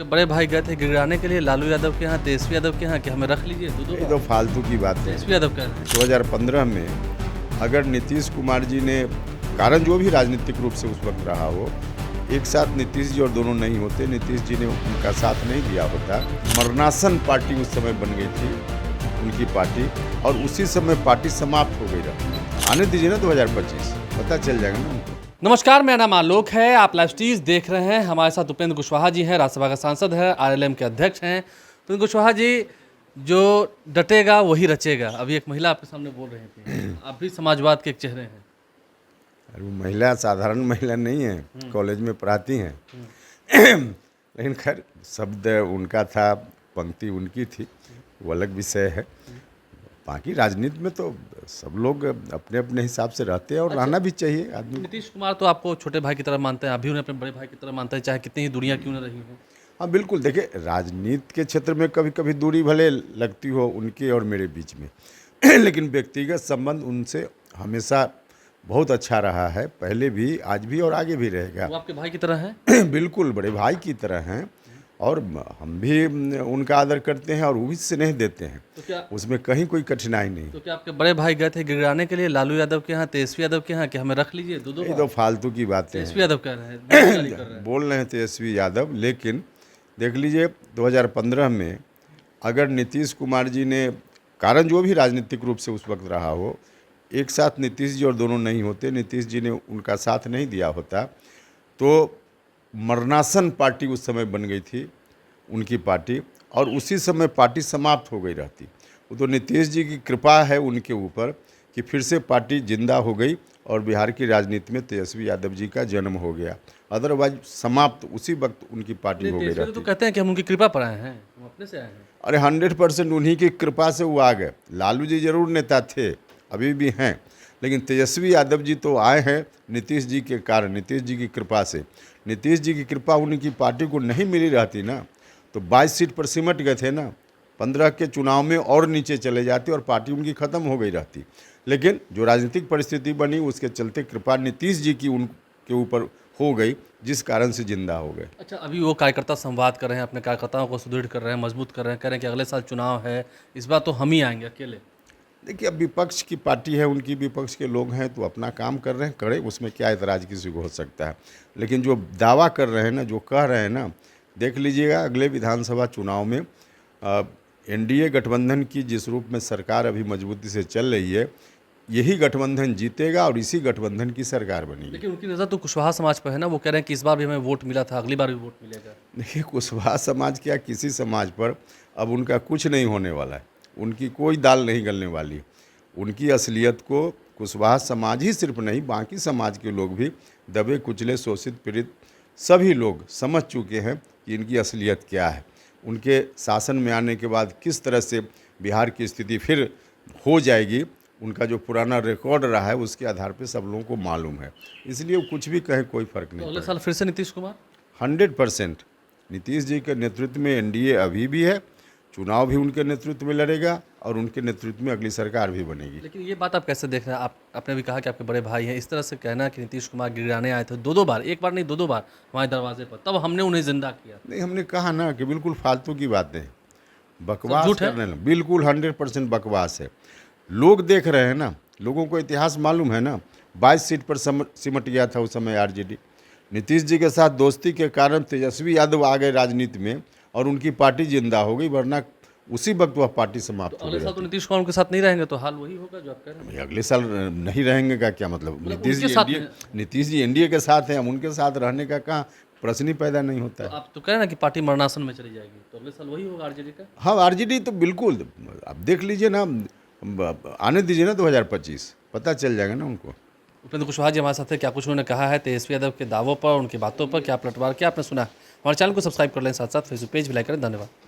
बड़े भाई गए थे गिराने के लिए लालू यादव के यहाँ, तेजस्वी यादव के यहाँ कि हमें रख लीजिए दो ये तो फालतू की बात है। तेजस्वी यादव कह रहे हैं 2015 में अगर नीतीश कुमार जी ने, कारण जो भी राजनीतिक रूप से उस वक्त रहा हो, एक साथ नीतीश जी और दोनों नहीं होते, नीतीश जी ने उनका साथ नहीं दिया होता, मरणासन पार्टी उस समय बन गई थी उनकी पार्टी, और उसी समय पार्टी समाप्त हो गई रही। आने दीजिए ना 2025, पता चल जाएगा ना उनको। नमस्कार, मेरा नाम आलोक है। आप लाइव स्टीज देख रहे हैं। हमारे साथ उपेंद्र कुशवाहा जी हैं, राज्यसभा का सांसद है, आरएलएम के अध्यक्ष हैं। उपेंद्र कुशवाहा जी, जो डटेगा वही रचेगा, अभी एक महिला आपके सामने बोल रही थी, आप भी समाजवाद के एक चेहरे हैं। अरे वो महिला साधारण महिला नहीं है, कॉलेज में पढ़ाती हैं। लेकिन खैर शब्द उनका था, पंक्ति उनकी थी, वो अलग विषय है। बाकी राजनीति में तो सब लोग अपने अपने हिसाब से रहते हैं और रहना भी चाहिए आदमी। नीतीश कुमार तो आपको छोटे भाई की तरह मानते हैं, अभी उन्हें अपने बड़े भाई की तरह मानते हैं, चाहे कितनी ही दूरियां क्यों न रही हो। हाँ बिल्कुल, देखिए राजनीति के क्षेत्र में कभी कभी दूरी भले लगती हो उनके और मेरे बीच में, लेकिन व्यक्तिगत संबंध उनसे हमेशा बहुत अच्छा रहा है, पहले भी, आज भी और आगे भी रहेगा। वो आपके भाई की तरह हैं? बिल्कुल बड़े भाई की तरह हैं, और हम भी उनका आदर करते हैं और वो भी स्नेह देते हैं, तो क्या उसमें कहीं कोई कठिनाई नहीं। तो क्या आपके बड़े भाई गए थे गिराने के लिए लालू यादव के यहाँ, तेजस्वी यादव के यहाँ कि हमें रख लीजिए दो ये तो फालतू की बातें तेजस्वी यादव कह रहे हैं, जारी कर रहे हैं। बोल रहे हैं तेजस्वी यादव, लेकिन देख लीजिए 2015 में अगर नीतीश कुमार जी ने, कारण जो भी राजनीतिक रूप से उस वक्त रहा हो, एक साथ नीतीश जी और दोनों नहीं होते, नीतीश जी ने उनका साथ नहीं दिया होता, तो मरणासन पार्टी उस समय बन गई थी उनकी पार्टी, और उसी समय पार्टी समाप्त हो गई रहती। वो तो नीतीश जी की कृपा है उनके ऊपर कि फिर से पार्टी जिंदा हो गई और बिहार की राजनीति में तेजस्वी यादव जी का जन्म हो गया, अदरवाइज समाप्त उसी वक्त उनकी पार्टी हो गई रहती। तो कहते हैं कि हम उनकी कृपा पर आए हैं, हम अपने से आए हैं। अरे 100% उन्हीं की कृपा से वो आ गए। लालू जी जरूर नेता थे, अभी भी हैं, लेकिन तेजस्वी यादव जी तो आए हैं नीतीश जी के कारण, नीतीश जी की कृपा से। नीतीश जी की कृपा उनकी पार्टी को नहीं मिली रहती ना, तो 22 सीट पर सिमट गए थे ना, 15 के चुनाव में और नीचे चले जाते और पार्टी उनकी ख़त्म हो गई रहती। लेकिन जो राजनीतिक परिस्थिति बनी उसके चलते कृपा नीतीश जी की उनके ऊपर हो गई, जिस कारण से जिंदा हो गए। अच्छा, अभी वो कार्यकर्ता संवाद कर रहे हैं, अपने कार्यकर्ताओं को सुदृढ़ कर रहे हैं, मजबूत कर रहे हैं, कह रहे हैं कि अगले साल चुनाव है, इस बार तो हम ही आएंगे अकेले। देखिए अब विपक्ष की पार्टी है, उनकी विपक्ष के लोग हैं तो अपना काम कर रहे हैं, करे, उसमें क्या एतराज़ किसी को हो सकता है। लेकिन जो दावा कर रहे हैं ना, जो कह रहे हैं ना, देख लीजिएगा अगले विधानसभा चुनाव में एनडीए गठबंधन की जिस रूप में सरकार अभी मजबूती से चल रही है, यही गठबंधन जीतेगा और इसी गठबंधन की सरकार बनेगी। लेकिन उनकी नज़र तो कुशवाहा समाज पर है ना, वो कह रहे हैं कि इस बार भी हमें वोट मिला था, अगली बार भी वोट मिलेगा। देखिए कुशवाहा समाज क्या, किसी समाज पर अब उनका कुछ नहीं होने वाला है, उनकी कोई दाल नहीं गलने वाली। उनकी असलियत को कुशवाहा समाज ही सिर्फ नहीं, बाकी समाज के लोग भी, दबे कुचले शोषित पीड़ित सभी लोग समझ चुके हैं कि इनकी असलियत क्या है। उनके शासन में आने के बाद किस तरह से बिहार की स्थिति फिर हो जाएगी, उनका जो पुराना रिकॉर्ड रहा है उसके आधार पर सब लोगों को मालूम है, इसलिए वो कुछ भी कहें कोई फर्क नहीं। अगले साल फिर से नीतीश कुमार 100% नीतीश जी के नेतृत्व में एनडीए अभी भी है, चुनाव भी उनके नेतृत्व में लड़ेगा और उनके नेतृत्व में अगली सरकार भी बनेगी। लेकिन ये बात आप कैसे देख रहे हैं? आपने भी कहा कि आपके बड़े भाई हैं, इस तरह से कहना कि नीतीश कुमार गिराने आए थे दो बार, एक बार नहीं दो बार हमारे दरवाजे पर, तब हमने उन्हें जिंदा किया। नहीं, हमने कहा ना कि बिल्कुल फालतू की बातें, बकवास झूठ है? करने लगे, बिल्कुल 100% बकवास है। लोग देख रहे हैं ना, लोगों को इतिहास मालूम है ना, 22 सीट पर सिमट गया था उस समय आरजेडी। नीतीश जी के साथ दोस्ती के कारण तेजस्वी यादव आ गए राजनीति में और उनकी पार्टी जिंदा हो गई, वरना उसी वक्त वह पार्टी समाप्त हो अगले गई। साल तो नीतीश कुमार उनके साथ नहीं रहेंगे तो हाल वही होगा जो आप कह रहे हैं। अगले साल नहीं रहेंगे का क्या मतलब? नीतीश जी एनडीए के साथ हैं, हम उनके साथ रहने का कहाँ प्रश्न ही पैदा नहीं होता है। आप तो कह रहे हैं ना कि पार्टी मरणासन में चली जाएगी, तो अगले साल वही होगा आरजेडी का। हाँ आरजेडी तो बिल्कुल, अब देख लीजिए ना, आने दीजिए ना 2025, पता चल जाएगा ना उनको। उपेंद्र कुशवाहा जी हमारे साथ है, क्या कुछ उन्होंने कहा है तेजस्वी यादव के दावों पर, उनकी बातों पर, क्या पलटवार, क्या आपने सुना? हमारे चैनल को सब्सक्राइब कर लें, साथ साथ फेसबुक पेज भी लाइक करें। धन्यवाद।